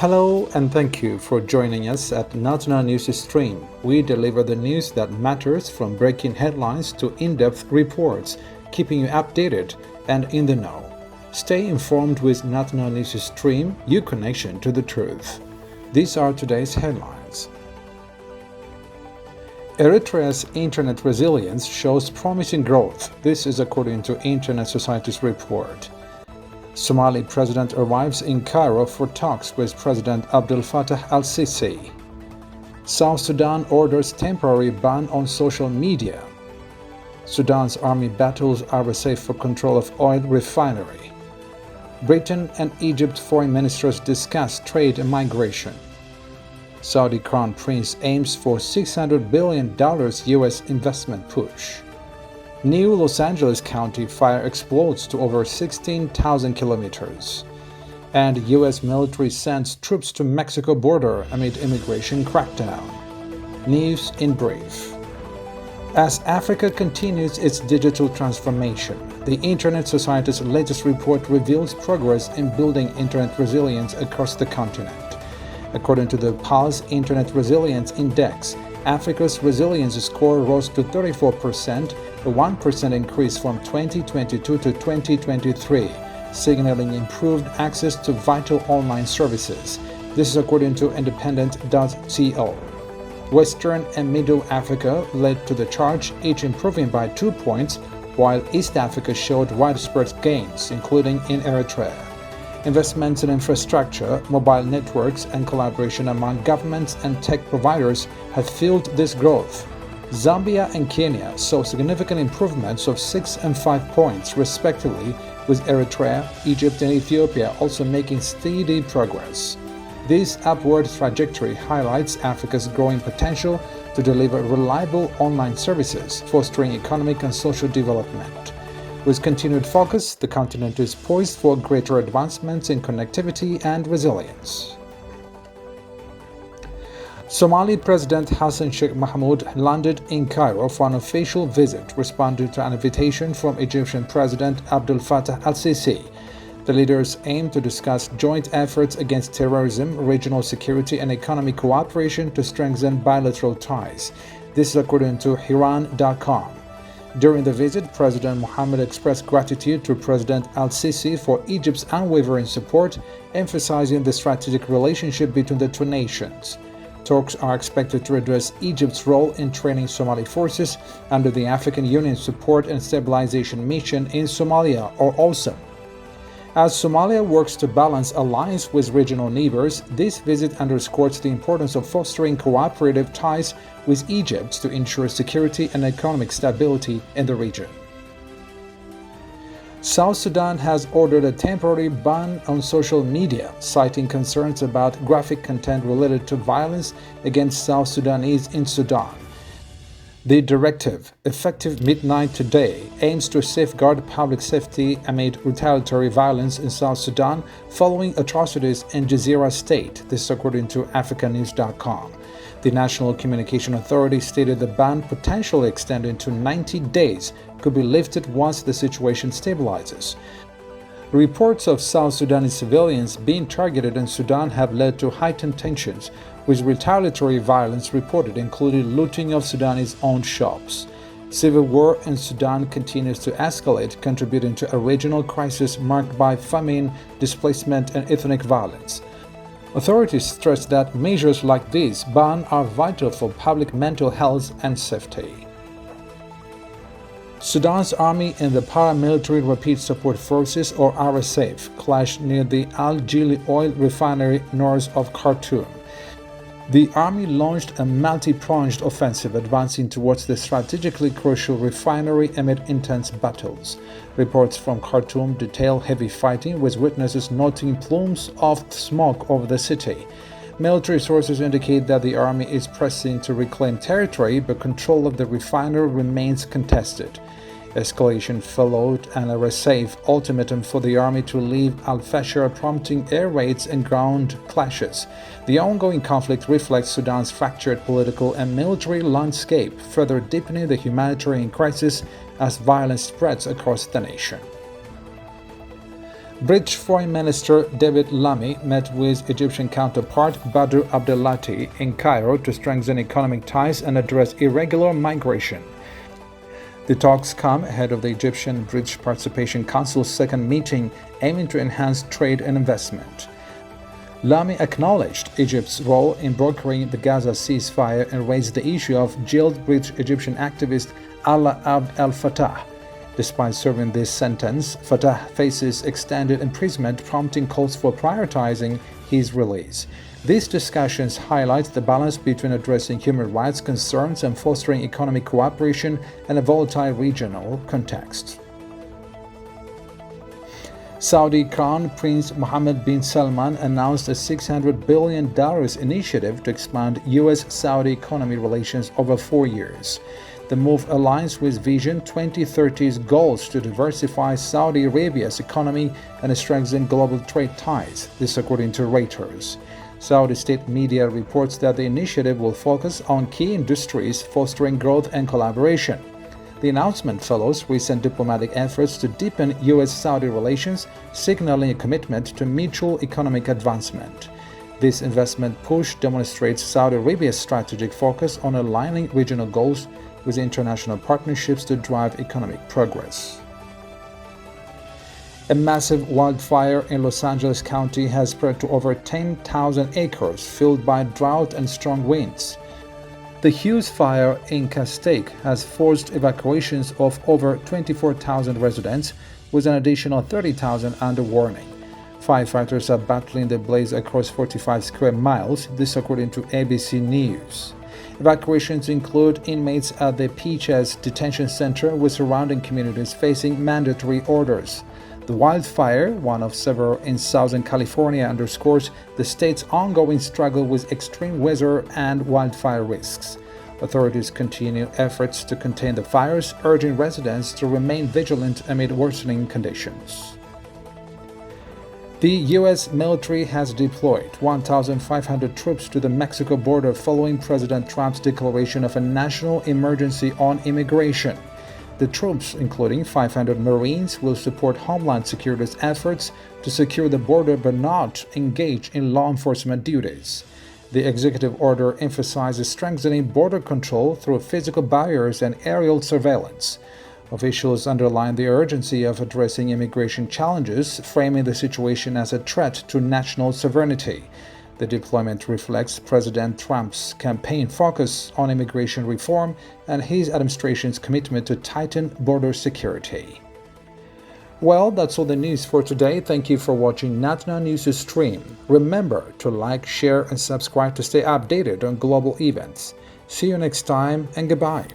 Hello and thank you for joining us at Natuna News Stream. We deliver the news that matters, from breaking headlines to in-depth reports, keeping you updated and in the know. Stay informed with Natuna News Stream, your connection to the truth. These are today's headlines. Eritrea's internet resilience shows promising growth. This is according to Internet Society's report. Somali president arrives in Cairo for talks with President Abdel Fattah al-Sisi. South Sudan orders temporary ban on social media. Sudan's army battles RSF for control of oil refinery. Britain and Egypt foreign ministers discuss trade and migration. Saudi Crown Prince aims for $600 billion U.S. investment push. New Los Angeles County fire explodes to over 16,000 kilometers. And U.S. military sends troops to Mexico border amid immigration crackdown. News in brief. As Africa continues its digital transformation, the Internet Society's latest report reveals progress in building internet resilience across the continent. According to the Pulse Internet Resilience Index, Africa's resilience score rose to 34%, a 1% increase from 2022 to 2023, signaling improved access to vital online services. This is according to independent.co. Western and Middle Africa led to the charge, each improving by 2 points, while East Africa showed widespread gains, including in Eritrea. Investments in infrastructure, mobile networks, and collaboration among governments and tech providers have fueled this growth. Zambia and Kenya saw significant improvements of 6 and 5 points, respectively, with Eritrea, Egypt, and Ethiopia also making steady progress. This upward trajectory highlights Africa's growing potential to deliver reliable online services, fostering economic and social development. With continued focus, the continent is poised for greater advancements in connectivity and resilience. Somali President Hassan Sheikh Mohamud landed in Cairo for an official visit, responding to an invitation from Egyptian President Abdel Fattah al-Sisi. The leaders aim to discuss joint efforts against terrorism, regional security, and economic cooperation to strengthen bilateral ties. This is according to Iran.com. During the visit, President Mohammed expressed gratitude to President al-Sisi for Egypt's unwavering support, emphasizing the strategic relationship between the two nations. Talks are expected to address Egypt's role in training Somali forces under the African Union Support and Stabilization Mission in Somalia, or AWSOM. As Somalia works to balance alliance with regional neighbors, this visit underscores the importance of fostering cooperative ties with Egypt to ensure security and economic stability in the region. South Sudan has ordered a temporary ban on social media, citing concerns about graphic content related to violence against South Sudanese in Sudan. The directive, effective midnight today, aims to safeguard public safety amid retaliatory violence in South Sudan following atrocities in Jazeera State, this according to africanews.com. The National Communication Authority stated the ban, potentially extending to 90 days, could be lifted once the situation stabilizes. Reports of South Sudanese civilians being targeted in Sudan have led to heightened tensions, with retaliatory violence reported, including looting of Sudanese-owned shops. Civil war in Sudan continues to escalate, contributing to a regional crisis marked by famine, displacement, and ethnic violence. Authorities stress that measures like this ban are vital for public mental health and safety. Sudan's army and the Paramilitary Rapid Support Forces, or RSF, clashed near the Al Jili oil refinery north of Khartoum. The army launched a multi-pronged offensive, advancing towards the strategically crucial refinery amid intense battles. Reports from Khartoum detail heavy fighting, with witnesses noting plumes of smoke over the city. Military sources indicate that the army is pressing to reclaim territory, but control of the refinery remains contested. Escalation followed an RSF ultimatum for the army to leave al-Fashir, prompting air raids and ground clashes. The ongoing conflict reflects Sudan's fractured political and military landscape, further deepening the humanitarian crisis as violence spreads across the nation. British Foreign Minister David Lammy met with Egyptian counterpart Badr Abdelati in Cairo to strengthen economic ties and address irregular migration. The talks come ahead of the Egyptian-British Participation Council's second meeting aiming to enhance trade and investment. Lamy acknowledged Egypt's role in brokering the Gaza ceasefire and raised the issue of jailed British Egyptian activist Alaa Abd el-Fattah. Despite serving this sentence, Fattah faces extended imprisonment, prompting calls for prioritizing his release. These discussions highlight the balance between addressing human rights concerns and fostering economic cooperation in a volatile regional context. Saudi Crown Prince Mohammed bin Salman announced a $600 billion initiative to expand U.S.-Saudi economic relations over 4 years. The move aligns with Vision 2030's goals to diversify Saudi Arabia's economy and strengthen global trade ties, this according to Reuters. Saudi state media reports that the initiative will focus on key industries, fostering growth and collaboration. The announcement follows recent diplomatic efforts to deepen U.S.-Saudi relations, signaling a commitment to mutual economic advancement. This investment push demonstrates Saudi Arabia's strategic focus on aligning regional goals with international partnerships to drive economic progress. A massive wildfire in Los Angeles County has spread to over 10,000 acres, fueled by drought and strong winds. The huge fire in Castaic has forced evacuations of over 24,000 residents, with an additional 30,000 under warning. Firefighters are battling the blaze across 45 square miles, this according to ABC News. Evacuations include inmates at the Peaches Detention Center, with surrounding communities facing mandatory orders. The wildfire, one of several in Southern California, underscores the state's ongoing struggle with extreme weather and wildfire risks. Authorities continue efforts to contain the fires, urging residents to remain vigilant amid worsening conditions. The U.S. military has deployed 1,500 troops to the Mexico border following President Trump's declaration of a national emergency on immigration. The troops, including 500 Marines, will support Homeland Security's efforts to secure the border but not engage in law enforcement duties. The executive order emphasizes strengthening border control through physical barriers and aerial surveillance. Officials underline the urgency of addressing immigration challenges, framing the situation as a threat to national sovereignty. The deployment reflects President Trump's campaign focus on immigration reform and his administration's commitment to tighten border security. Well, that's all the news for today. Thank you for watching Natna News Stream. Remember to like, share, and subscribe to stay updated on global events. See you next time, and goodbye.